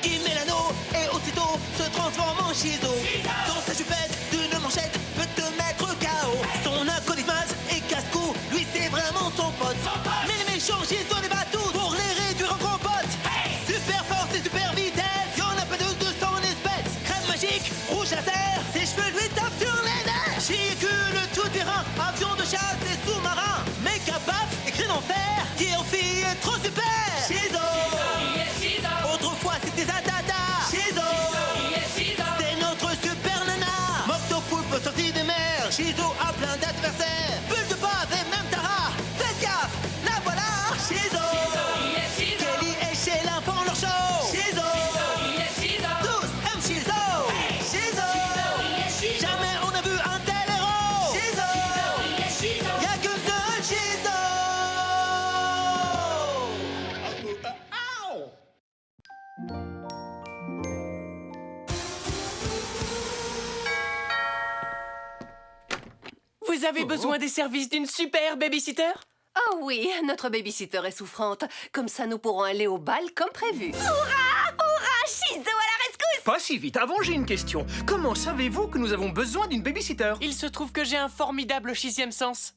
Qui met l'anneau et aussitôt se transforme en Shizo. Dans sa jupette d'une manchette peut te mettre KO. Son acolyte et casse-cou, lui c'est vraiment son pote. Mais les méchants Shizo les bat tous pour les réduire en compote. Super force et super vitesse, y'en a pas de 200 espèces. Crème magique, rouge laser, ses cheveux lui tapent sur les nerfs. Chicule tout-terrain, avion de chasse et sous-marin. Méca paf et cri d'enfer, qui en fille est trop super. Shizo, autrefois c'était Zatata. Shizo, c'est notre super nana. Moctopoulpe sorti des mers. Shizo a plein d'adversaires. Bulle de bave et même Tara. Faites gaffe, la voilà. Shizo, Kelly et Sheila font leur show. Shizo, tous aiment Shizo. Shizo, jamais on a vu un tel héros. Shizo, y'a qu'un seul Shizo. Vous avez besoin des services d'une super babysitter? Oh oui, notre babysitter est souffrante. Comme ça, nous pourrons aller au bal comme prévu. Shizo à la rescousse! Pas si vite, avant j'ai une question. Comment savez-vous que nous avons besoin d'une babysitter? Il se trouve que j'ai un formidable sixième sens.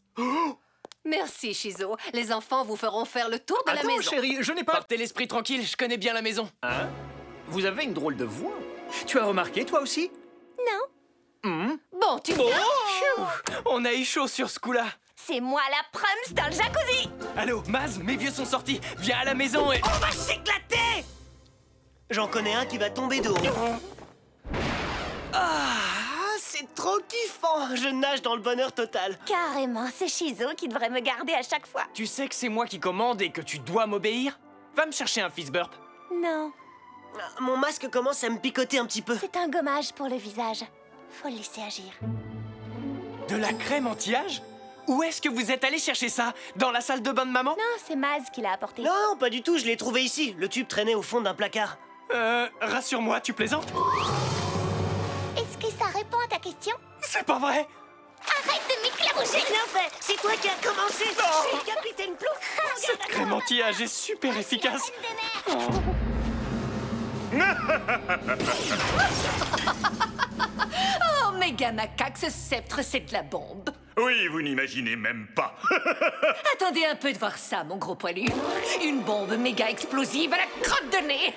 Merci, Shizo. Les enfants vous feront faire le tour de la Attends, maison. chérie, je n'ai pas... Portez l'esprit tranquille, je connais bien la maison. Hein? Vous avez une drôle de voix. Tu as remarqué, toi aussi? Bon, tu viens? Phew, on a eu chaud sur ce coup-là. C'est moi la prums dans le jacuzzi! Allô, Maz, mes vieux sont sortis. Viens à la maison et... On va s'éclater. J'en connais un qui va tomber de haut. Ah, c'est trop kiffant. Je nage dans le bonheur total. Carrément, c'est Shizo qui devrait me garder à chaque fois. Tu sais que c'est moi qui commande et que tu dois m'obéir? Va me chercher un fist burp. Non, Mon masque commence à me picoter un petit peu. c'est un gommage pour le visage. Faut le laisser agir. De la crème anti-âge? Où est-ce que vous êtes allé chercher ça? Dans la salle de bain de maman? Non, c'est Maz qui l'a apporté. Non, non, pas du tout. Je l'ai trouvé ici. Le tube traînait au fond d'un placard. Rassure-moi, tu plaisantes? Est-ce que ça répond à ta question? C'est pas vrai! Arrête de m'éclaroucher! J'ai rien fait. C'est toi qui as commencé. Non. Je suis le capitaine Plouf. Cette crème anti-âge est super efficace! Oh, méga macaque, ce sceptre, c'est de la bombe. Oui, vous n'imaginez même pas. Attendez un peu de voir ça, mon gros poilu. Une bombe méga explosive à la crotte de nez.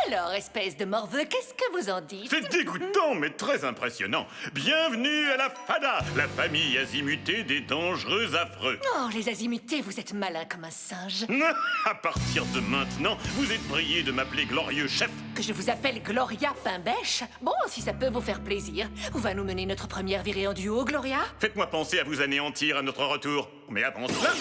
Alors, espèce de morveux, qu'est-ce que vous en dites? C'est dégoûtant, mais très impressionnant. Bienvenue à la FADA, la famille azimutée des dangereux affreux. Oh, les azimutés, vous êtes malins comme un singe. À partir de maintenant, vous êtes priés de m'appeler glorieux chef. Que je vous appelle Gloria Pain-Bêche? Bon, si ça peut vous faire plaisir. Où va nous mener notre première virée en duo, Gloria? Faites-moi penser à vous anéantir à notre retour. Mais avant cela,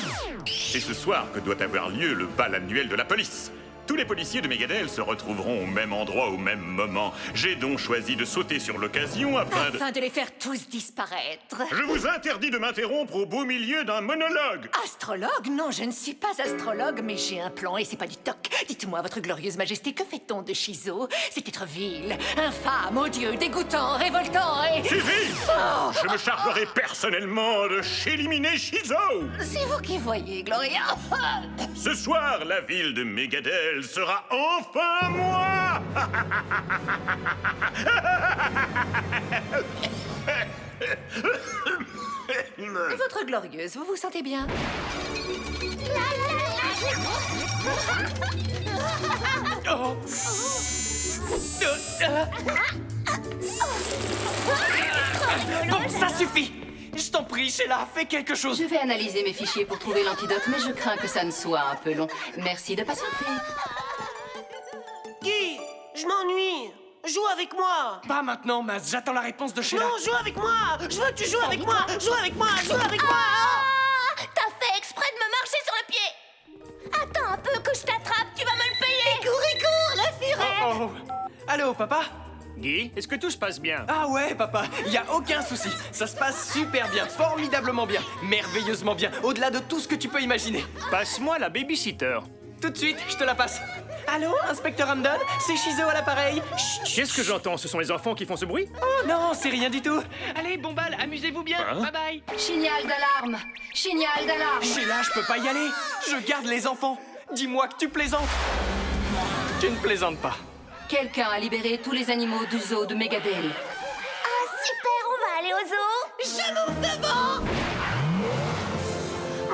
c'est ce soir que doit avoir lieu le bal annuel de la police. Tous les policiers de Megadel se retrouveront au même endroit au même moment. J'ai donc choisi de sauter sur l'occasion Afin de les faire tous disparaître. Je vous interdis de m'interrompre au beau milieu d'un monologue. Astrologue? Non, je ne suis pas astrologue, mais j'ai un plan et c'est pas du toc. Dites-moi, votre glorieuse majesté, que fait-on de Shizo? C'est être vil, infâme, odieux, dégoûtant, révoltant et... Suffit! Je me chargerai personnellement de éliminer Shizo. C'est vous qui voyez, Gloria. Ce soir, la ville de Megadel sera enfin à moi. Votre glorieuse, vous vous sentez bien? Oh. Bon, ça suffit! Je t'en prie, Sheila, fais quelque chose! Je vais analyser mes fichiers pour trouver l'antidote, mais je crains que ça ne soit un peu long. Merci de patienter. Guy, je m'ennuie. Joue avec moi. Pas maintenant, Maz, j'attends la réponse de Sheila. Non, joue avec moi. Je veux que tu joues avec moi. Joue avec moi. Joue avec moi. T'as fait exprès de me marcher sur le pied! Attends un peu que je t'attrape, tu vas me le payer! Cours, la furet. Oh. Allô, papa? Guy, est-ce que tout se passe bien? Ah ouais, papa, y a aucun souci. Ça se passe super bien, formidablement bien, merveilleusement bien, au-delà de tout ce que tu peux imaginer. Passe-moi la babysitter. Tout de suite, je te la passe. Allô, inspecteur Hamdon? C'est Shizo à l'appareil. Chut. Qu'est-ce que j'entends? Ce sont les enfants qui font ce bruit? Oh non, c'est rien du tout. Allez, bon bal, amusez-vous bien. Hein? Bye bye. Signal d'alarme! Signal d'alarme! Sheila, je peux pas y aller. Je garde les enfants. Dis-moi que tu plaisantes. Tu ne plaisantes pas. Quelqu'un a libéré tous les animaux du zoo de Megadale. Ah, super, on va aller au zoo. Je monte devant.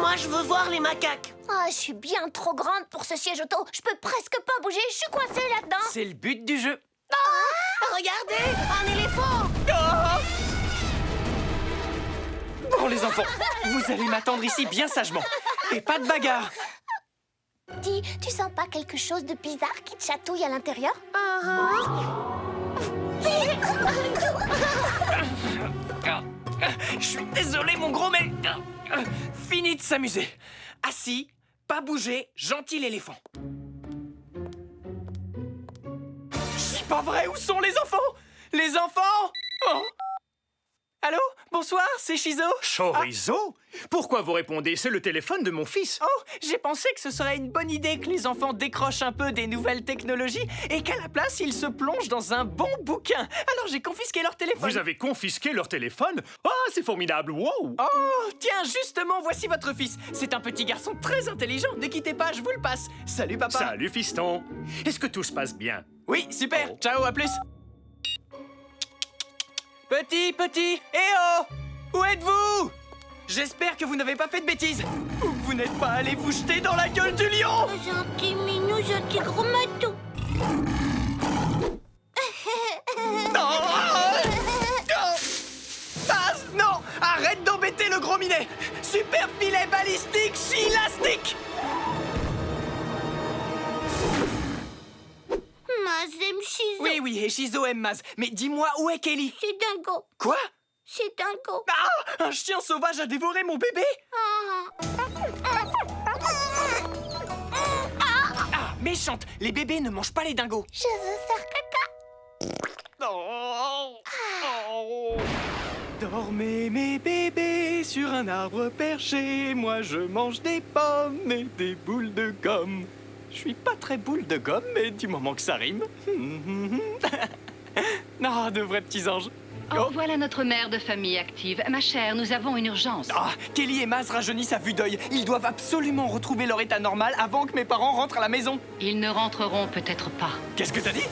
Moi, je veux voir les macaques. Ah, je suis bien trop grande pour ce siège auto. Je peux presque pas bouger, je suis coincée là-dedans. C'est le but du jeu. Regardez, un éléphant. Bon, les enfants, vous allez m'attendre ici bien sagement. Et pas de bagarre. Dis, tu sens pas quelque chose de bizarre qui te chatouille à l'intérieur? Je suis désolé, mon gros, mais... Fini de s'amuser. Assis, pas bouger, gentil l'éléphant. C'est pas vrai, où sont les enfants? Les enfants? Oh. Allô? Bonsoir, c'est Shizo. Chorizo? Pourquoi vous répondez? C'est le téléphone de mon fils. Oh, j'ai pensé que ce serait une bonne idée que les enfants décrochent un peu des nouvelles technologies et qu'à la place, ils se plongent dans un bon bouquin. Alors j'ai confisqué leur téléphone. Vous avez confisqué leur téléphone? Ah, c'est formidable, wow! Oh, tiens, justement, voici votre fils. C'est un petit garçon très intelligent. Ne quittez pas, je vous le passe. Salut, papa. Salut, fiston. Est-ce que tout se passe bien? Oui, super. Ciao, à plus. Petit, eh oh! Où êtes-vous? J'espère que vous n'avez pas fait de bêtises. Ou que vous n'êtes pas allé vous jeter dans la gueule du lion. Gentil minou, gentil gros matou. Non! Ah, non! Arrête d'embêter le gros minet! Super filet balistique chilastique! Maz aime Shizo. Oui, et Shizo aime Maz. Mais dis-moi, où est Kelly? C'est dingo. Quoi? C'est dingo. Ah! Un chien sauvage a dévoré mon bébé? Ah, méchante! Les bébés ne mangent pas les dingos. Je veux faire caca. Dormez mes bébés sur un arbre perché. Moi je mange des pommes et des boules de gomme. Je suis pas très boule de gomme, mais du moment que ça rime. Non, de vrais petits anges. Oh, voilà notre mère de famille active. Ma chère, nous avons une urgence. Ah, Kelly et Maz rajeunissent à vue d'œil. Ils doivent absolument retrouver leur état normal avant que mes parents rentrent à la maison. Ils ne rentreront peut-être pas. Qu'est-ce que t'as dit?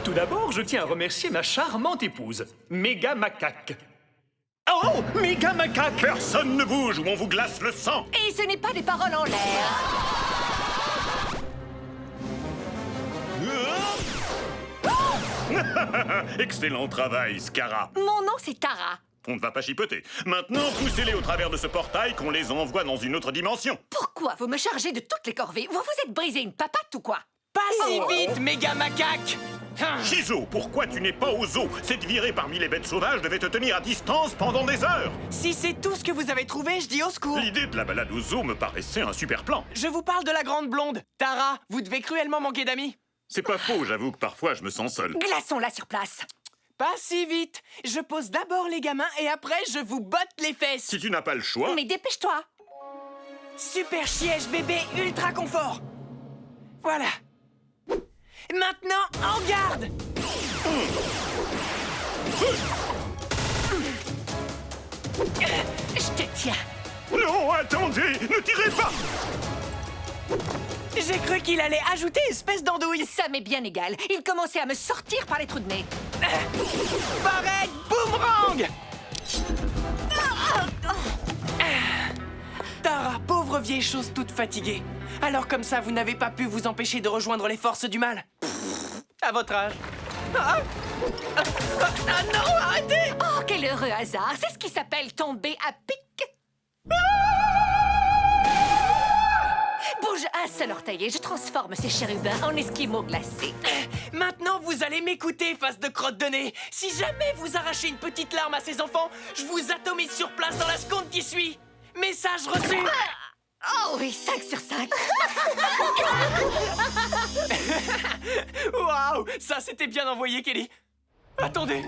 Tout d'abord, je tiens à remercier ma charmante épouse, Méga Macaque. Oh, Méga Macaque! Personne ne bouge ou on vous glace le sang. Et ce n'est pas des paroles en l'air. Excellent travail, Scara. Mon nom, c'est Tara. On ne va pas chipoter. Maintenant, poussez-les au travers de ce portail qu'on les envoie dans une autre dimension. Pourquoi vous me chargez de toutes les corvées? Vous vous êtes brisé une papate ou quoi? Pas si vite, méga macaque! Shizo, pourquoi tu n'es pas au zoo? Cette virée parmi les bêtes sauvages devait te tenir à distance pendant des heures. Si c'est tout ce que vous avez trouvé, je dis au secours. L'idée de la balade au zoo me paraissait un super plan. Je vous parle de la grande blonde. Tara, vous devez cruellement manquer d'amis. C'est pas faux, j'avoue que parfois je me sens seul. Glaçons-la sur place. Pas si vite. Je pose d'abord les gamins et après je vous botte les fesses. Si tu n'as pas le choix... Mais dépêche-toi. Super siège bébé ultra confort. Voilà. Maintenant, en garde. Je te tiens. Non, attendez, ne tirez pas. J'ai cru qu'il allait ajouter espèce d'andouille. Ça m'est bien égal. Il commençait à me sortir par les trous de nez. Pareil, boomerang. Tara, pauvre vieille chose toute fatiguée. Alors comme ça, vous n'avez pas pu vous empêcher de rejoindre les forces du mal. À votre âge. Non, arrêtez! Oh, quel heureux hasard. C'est ce qui s'appelle tomber à pic. Bouge un seul orteil et je transforme ces chérubins en esquimaux glacés. Maintenant, vous allez m'écouter, face de crotte de nez. Si jamais vous arrachez une petite larme à ces enfants, je vous atomise sur place dans la seconde qui suit. Message reçu. Oh oui, 5 sur 5. Waouh, ça c'était bien envoyé, Kelly. Attendez.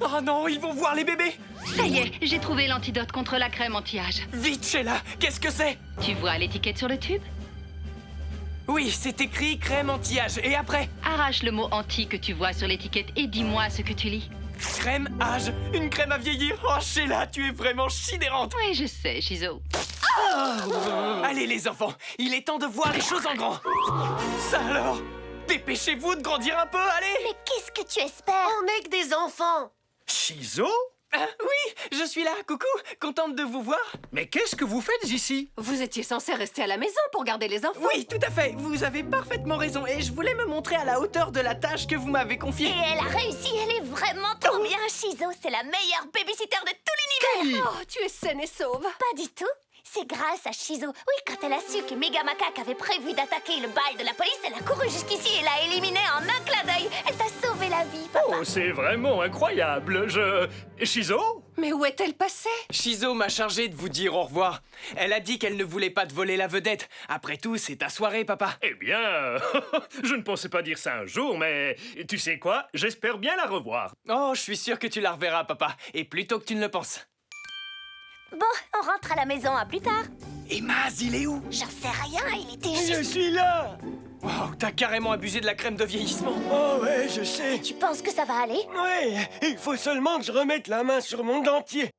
Oh non, ils vont voir les bébés. Ça y est, j'ai trouvé l'antidote contre la crème anti-âge. Vite, Sheila, qu'est-ce que c'est? Tu vois l'étiquette sur le tube? Oui, c'est écrit crème anti-âge. Et après? Arrache le mot anti que tu vois sur l'étiquette et dis-moi ce que tu lis. Crème âge, une crème à vieillir. Oh, Sheila, tu es vraiment sidérante. Oui, je sais, Shizo. Allez, les enfants, il est temps de voir les choses en grand. Ça alors? Dépêchez-vous de grandir un peu, allez. Mais qu'est-ce que tu espères? On n'est que des enfants. Shizo? Oui, je suis là, coucou, contente de vous voir. Mais qu'est-ce que vous faites ici? Vous étiez censé rester à la maison pour garder les enfants. Oui, tout à fait, vous avez parfaitement raison. Et je voulais me montrer à la hauteur de la tâche que vous m'avez confiée. Et elle a réussi, elle est vraiment trop bien. Shizo, c'est la meilleure babysitter de tout l'univers. Oh, tu es saine et sauve. Pas du tout. C'est grâce à Shizo. Oui, quand elle a su que Méga Macaque avait prévu d'attaquer le bal de la police, elle a couru jusqu'ici et l'a éliminé en un clin d'œil. Elle t'a sauvé la vie, papa. Oh, c'est vraiment incroyable. Shizo? Mais où est-elle passée? Shizo m'a chargé de vous dire au revoir. Elle a dit qu'elle ne voulait pas te voler la vedette. Après tout, c'est ta soirée, papa. Eh bien, je ne pensais pas dire ça un jour, mais tu sais quoi? J'espère bien la revoir. Oh, je suis sûr que tu la reverras, papa. Et plus tôt que tu ne le penses. Bon, on rentre à la maison, à plus tard. Et Maz, il est où? J'en sais rien, il était Je juste... suis là. Wow, t'as carrément abusé de la crème de vieillissement. Oh ouais, je sais. Tu penses que ça va aller? Ouais, il faut seulement que je remette la main sur mon dentier.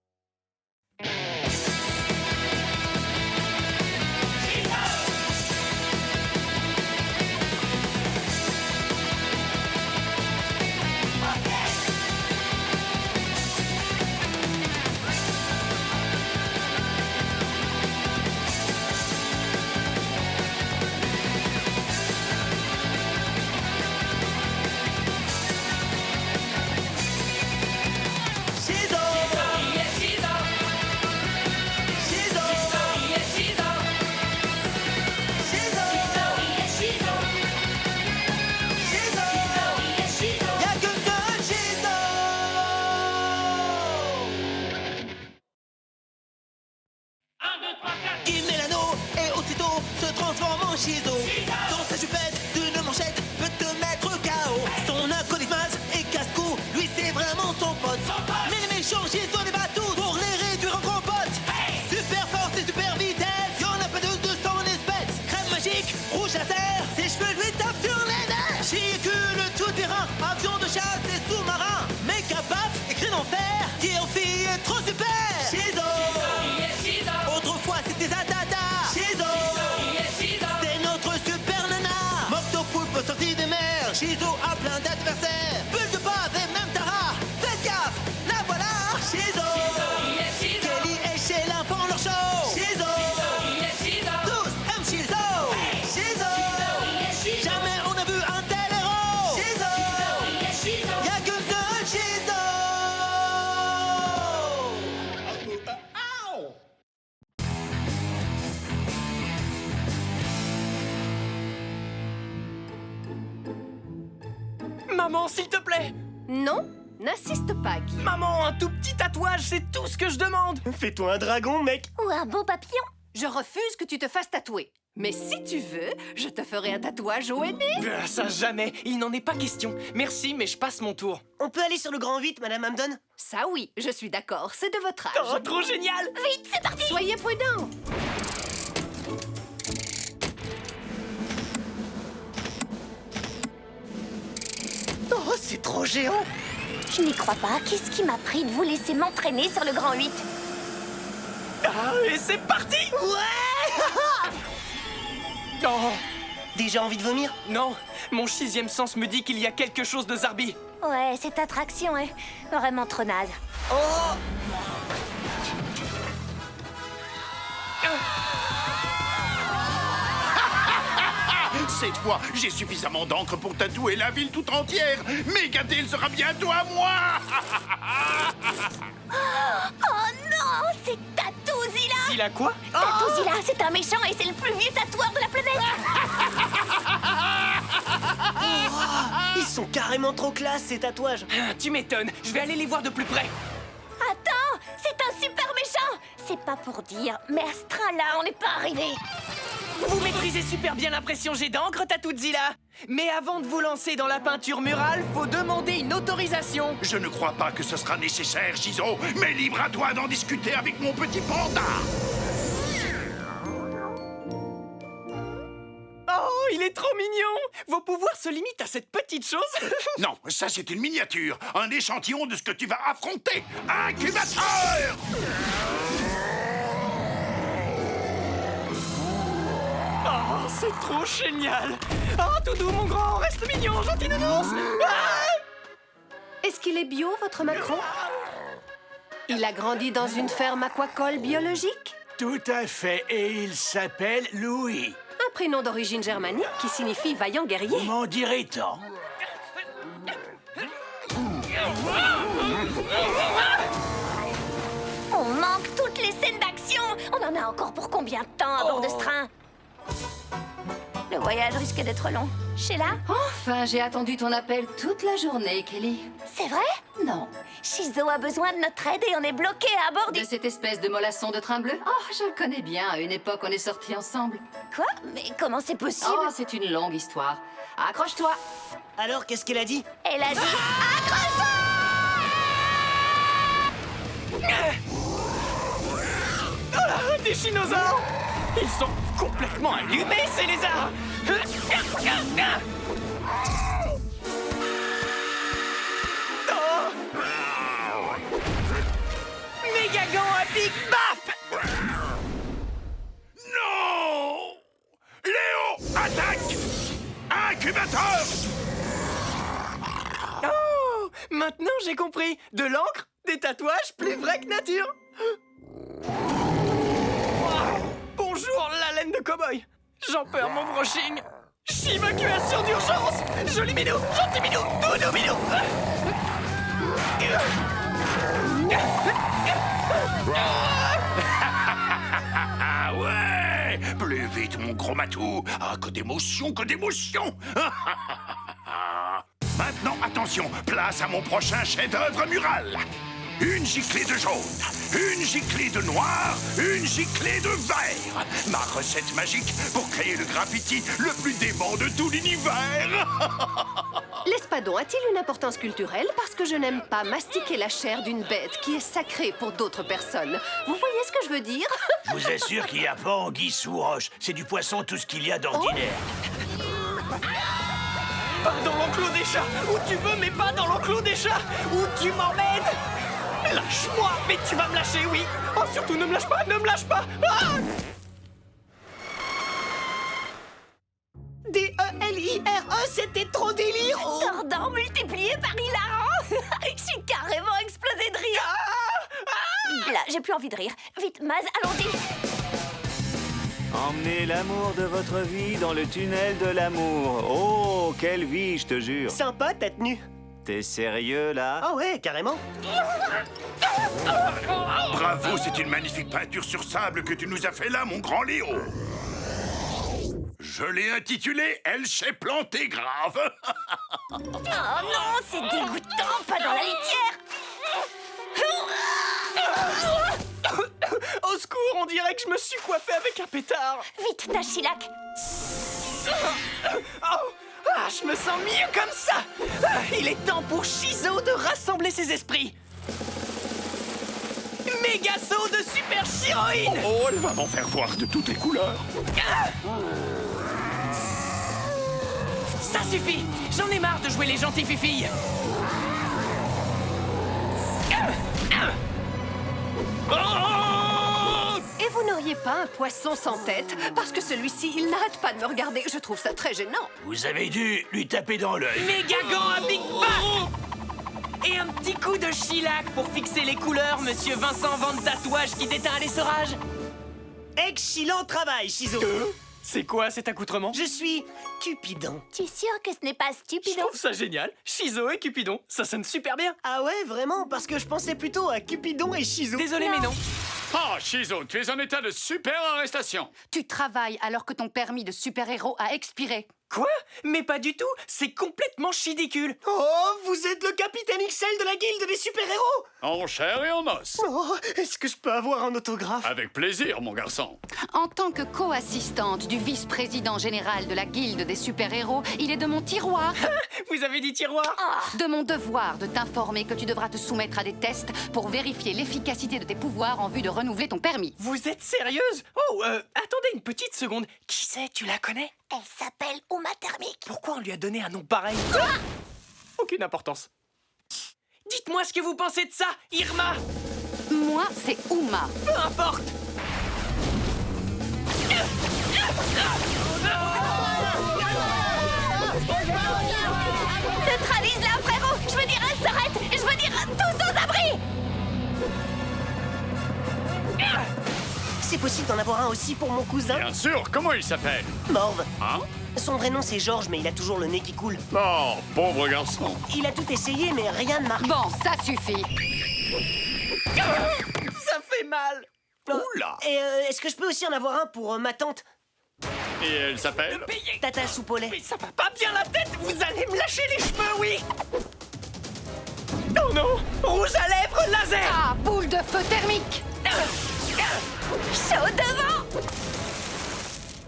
Shizo! Shizo! Shizo! Shizo! Y'a que deux Shizo! Qui met l'anneau et aussitôt se transforme en Shizo. Dans sa jupette d'une manchette peut te mettre KO. Son acolyte Maz et casse-cou, lui c'est vraiment son pote. Mais les méchants Shizo les bat tous pour les réduire en compote. Super force et super vitesse, y'en a pas deux de son espèce. Crème magique, rouge laser, ses cheveux lui tapent sur les nerfs. Chicule tout terrain, avion de chasse et sous-marin. Méga paf et cri d'enfer, qui aussi est trop super. Shizo! Autrefois c'était Zatata. Shizo! C'est notre super nana. Moctopoulpe sorti des mers. Shizo a plein d'adversaires. Bulle de bave et même Tara. Faites gaffe, la voilà. Shizo! Kelly et Sheila font leur show. Shizo! Tous aiment Shizo. Shizo! Jamais on a vu un tel héros. Shizo! Y'a que deux Shizo! Maman, s'il te plaît. Non, n'insiste pas, Guy. Maman, un tout petit tatouage, c'est tout ce que je demande. Fais-toi un dragon, mec. Ou un beau papillon. Je refuse que tu te fasses tatouer. Mais si tu veux, je te ferai un tatouage au aîné. Ça, jamais. Il n'en est pas question. Merci, mais je passe mon tour. On peut aller sur le grand 8, Madame Hamden? Ça oui, je suis d'accord, c'est de votre âge. Oh, trop génial. Vite, c'est parti. Soyez prudents. Oh, c'est trop géant. Je n'y crois pas. Qu'est-ce qui m'a pris de vous laisser m'entraîner sur le grand 8? Ah, et c'est parti. Ouais. Oh, Déjà envie de vomir? non, mon sixième sens me dit qu'il y a quelque chose de Zarbi. Ouais, cette attraction est vraiment trop naze. Oh. Cette fois, j'ai suffisamment d'encre pour tatouer la ville tout entière. Megadale sera bientôt à moi. Oh non, c'est Tatouzilla. Il a quoi? Tatouzilla, c'est un méchant et c'est le plus vieux tatoueur de la planète. Ils sont carrément trop classe, ces tatouages. Ah, tu m'étonnes, je vais aller les voir de plus près. Attends, c'est un super méchant. C'est pas pour dire, mais à ce train-là, on n'est pas arrivé. Vous maîtrisez super bien l'impression jet d'encre, Tatouzilla. Mais avant de vous lancer dans la peinture murale, faut demander une autorisation. Je ne crois pas que ce sera nécessaire, Shizo, mais libre à toi d'en discuter avec mon petit panda. Oh, il est C'est trop mignon! Vos pouvoirs se limitent à cette petite chose? Non, ça c'est une miniature, un échantillon de ce que tu vas affronter. Incubateur! Oh, c'est trop génial! Oh, Doudou, mon grand, reste mignon, gentil nounours! Ah! Est-ce qu'il est bio, votre Macron? Il a grandi dans une ferme aquacole biologique? Tout à fait, et il s'appelle Louis. Un prénom d'origine germanique qui signifie vaillant guerrier. Vous m'en direz tant. On manque toutes les scènes d'action. On en a encore pour combien de temps à bord de ce train? Le voyage risque d'être long. Sheila? Enfin, j'ai attendu ton appel toute la journée, Kelly. C'est vrai? Non. Shizo a besoin de notre aide et on est bloqué à bord du... De cette espèce de mollasson de train bleu? Oh, je le connais bien. À une époque, on est sortis ensemble. Quoi? Mais comment c'est possible? Oh, c'est une longue histoire. Accroche-toi. Alors, qu'est-ce qu'elle a dit? Elle a dit... Accroche-toi! Ah, des dinosaures! Ils sont complètement allumés, ces lézards! Oh! Mégagan à Big Baf! Non! Léo, attaque! Incubateur! Oh! Maintenant j'ai compris! De l'encre, des tatouages plus vrais que nature! Bonjour, la laine de cow-boy! J'en perds mon brushing! Évacuation d'urgence! Joli minou! Gentil minou! Doudou minou! Ah ouais! Plus vite, mon gros matou! Ah, que d'émotion, que d'émotion! Maintenant, attention, place à mon prochain chef-d'œuvre mural! Une giclée de jaune, une giclée de noir, une giclée de vert. Ma recette magique pour créer le graffiti le plus dément de tout l'univers. L'espadon a-t-il une importance culturelle parce que je n'aime pas mastiquer la chair d'une bête qui est sacrée pour d'autres personnes? Vous voyez ce que je veux dire? Je vous assure qu'il n'y a pas anguille sous roche. C'est du poisson tout ce qu'il y a d'ordinaire. Pas dans l'enclos des chats! Où tu veux, mais pas dans l'enclos des chats! Où tu m'emmènes? Lâche-moi! Mais tu vas me lâcher, oui! Oh, surtout ne me lâche pas! Ne me lâche pas! Ah! D-E-L-I-R-E, c'était trop délire! Oh. Tordant multiplié par hilarant. Je suis carrément explosée de rire. Là, j'ai plus envie de rire. Vite, Maz, allons-y. Emmenez l'amour de votre vie dans le tunnel de l'amour. Oh, quelle vie, je te jure. Sympa ta tenue. T'es sérieux, là? Ah ouais, carrément. Bravo, c'est une magnifique peinture sur sable que tu nous as fait là, mon grand Léo. Je l'ai intitulée « Elle s'est plantée grave ». Oh non, c'est dégoûtant, pas dans la litière. Au secours, on dirait que je me suis coiffé avec un pétard! Vite, Dashilac. Oh! Ah, je me sens mieux comme ça! Ah, il est temps pour Shizo de rassembler ses esprits! Méga saut de super chiroïne! Oh, elle va m'en faire voir de toutes les couleurs. Ah! Ça suffit! J'en ai marre de jouer les gentilles filles! Et vous n'auriez pas un poisson sans tête? Parce que celui-ci, il n'arrête pas de me regarder. Je trouve ça très gênant. Vous avez dû lui taper dans l'œil. Méga gant à Big Baf! Et un petit coup de shellac pour fixer les couleurs, monsieur Vincent Van Tatouage qui déteint l'essorage! Excellent travail, Shizo. C'est quoi cet accoutrement? Je suis Cupidon. Tu es sûr que ce n'est pas Je stupide? trouve ça génial! Shizo et Cupidon, ça sonne super bien! Ah ouais, vraiment? Parce que je pensais plutôt à Cupidon et Shizo. Désolé, mais non! Ah, Shizo, tu es en état de super arrestation. Tu travailles alors que ton permis de super-héros a expiré. Quoi? Mais pas du tout! C'est complètement chidicule! Oh, vous êtes le capitaine XL de la guilde des super-héros! En chair et en os. Oh, est-ce que je peux avoir un autographe? Avec plaisir, mon garçon. En tant que co-assistante du vice-président général de la guilde des super-héros, il est de mon tiroir, Vous avez dit tiroir? de mon devoir de t'informer que tu devras te soumettre à des tests pour vérifier l'efficacité de tes pouvoirs en vue de renouveler ton permis. Vous êtes sérieuse? Oh, attendez une petite seconde. Qui c'est? Tu la connais? Elle s'appelle Uma Thermique. Pourquoi on lui a donné un nom pareil? Aucune importance. Dites-moi ce que vous pensez de ça, Irma. Moi, c'est Uma. Peu importe. Neutralise-la, frérot. Je veux dire, s'arrête. Je veux dire, tous aux abris. C'est possible d'en avoir un aussi pour mon cousin? Bien sûr, comment il s'appelle? Morve. Hein? Son vrai nom c'est Georges, mais il a toujours le nez qui coule. Oh, pauvre garçon. Il a tout essayé, mais rien ne marche. Bon, ça suffit. Ça fait mal. Oula. Et est-ce que je peux aussi en avoir un pour ma tante? Et elle s'appelle? Tata Soupe au lait. Mais ça va pas bien la tête. Vous allez me lâcher les cheveux, oui. Oh non. Rouge à lèvres laser. Ah, boule de feu thermique. Chaud devant.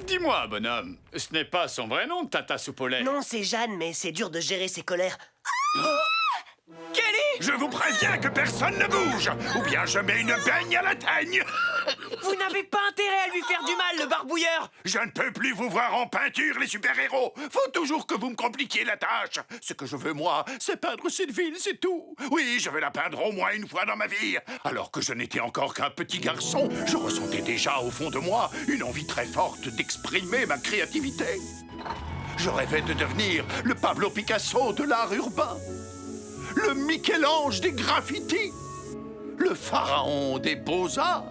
Dis-moi, bonhomme, ce n'est pas son vrai nom, Tata Soupe au lait? Non, c'est Jeanne, mais c'est dur de gérer ses colères. Kelly. Je vous préviens que personne ne bouge, ou bien je mets une baigne à la teigne. Vous n'avez pas intérêt à lui faire du mal, le barbouilleur. Je ne peux plus vous voir en peinture, les super-héros. Faut toujours que vous me compliquiez la tâche. Ce que je veux, moi, c'est peindre cette ville, c'est tout. Oui, je vais la peindre au moins une fois dans ma vie. Alors que je n'étais encore qu'un petit garçon, je ressentais déjà au fond de moi une envie très forte d'exprimer ma créativité. Je rêvais de devenir le Pablo Picasso de l'art urbain, le Michel-Ange des graffitis, le pharaon des beaux-arts.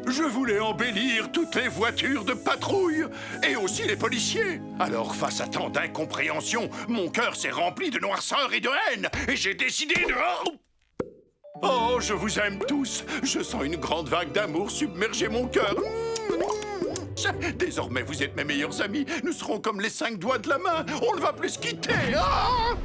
Je voulais embellir toutes les voitures de patrouille et aussi les policiers. Alors, face à tant d'incompréhension, mon cœur s'est rempli de noirceur et de haine et j'ai décidé de... Oh, je vous aime tous. Je sens une grande vague d'amour submerger mon cœur. Désormais, vous êtes mes meilleurs amis. Nous serons comme les 5 doigts de la main. On ne va plus se quitter. Ah!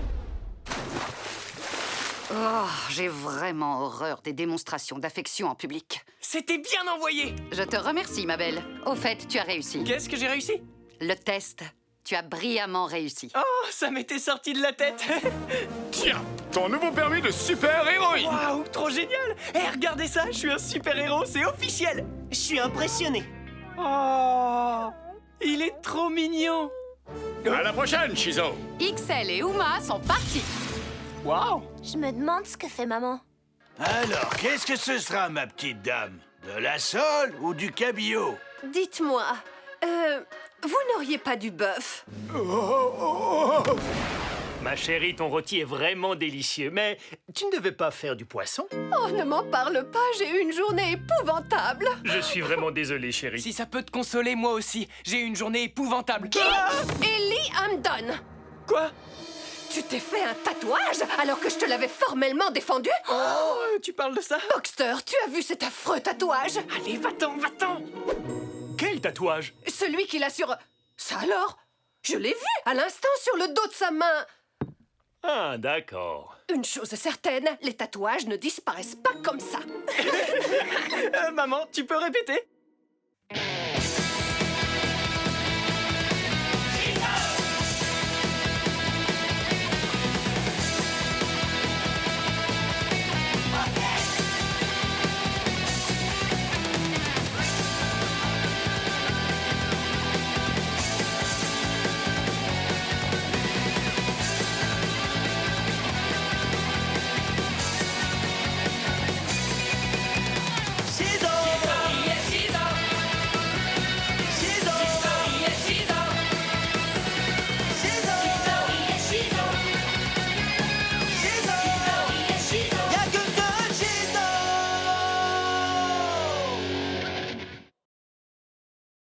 Oh, j'ai vraiment horreur des démonstrations d'affection en public. C'était bien envoyé. Je te remercie, ma belle. Au fait, tu as réussi. Qu'est-ce que j'ai réussi? Le test. Tu as brillamment réussi. Oh, ça m'était sorti de la tête. Tiens, ton nouveau permis de super-héroïne. Waouh, trop génial. Eh, regardez ça, je suis un super-héros, c'est officiel. Je suis impressionné. Oh, il est trop mignon. À la prochaine, Shizo. XL et Uma sont partis. Waouh. Je me demande ce que fait maman. Alors, qu'est-ce que ce sera, ma petite dame? De la sole ou du cabillaud? Dites-moi, vous n'auriez pas du bœuf? Ma chérie, ton rôti est vraiment délicieux, mais tu ne devais pas faire du poisson? Oh, ne m'en parle pas, j'ai eu une journée épouvantable. Je suis vraiment désolé, chérie. Si ça peut te consoler, moi aussi. J'ai eu une journée épouvantable. Ellie Hampton. Quoi? Tu t'es fait un tatouage alors que je te l'avais formellement défendu? Oh, tu parles de ça? Boxster, tu as vu cet affreux tatouage? Allez, va-t'en, va-t'en. Quel tatouage? Celui qu'il a sur... Ça alors? Je l'ai vu à l'instant sur le dos de sa main. Ah, d'accord. Une chose est certaine, les tatouages ne disparaissent pas comme ça. Maman, tu peux répéter?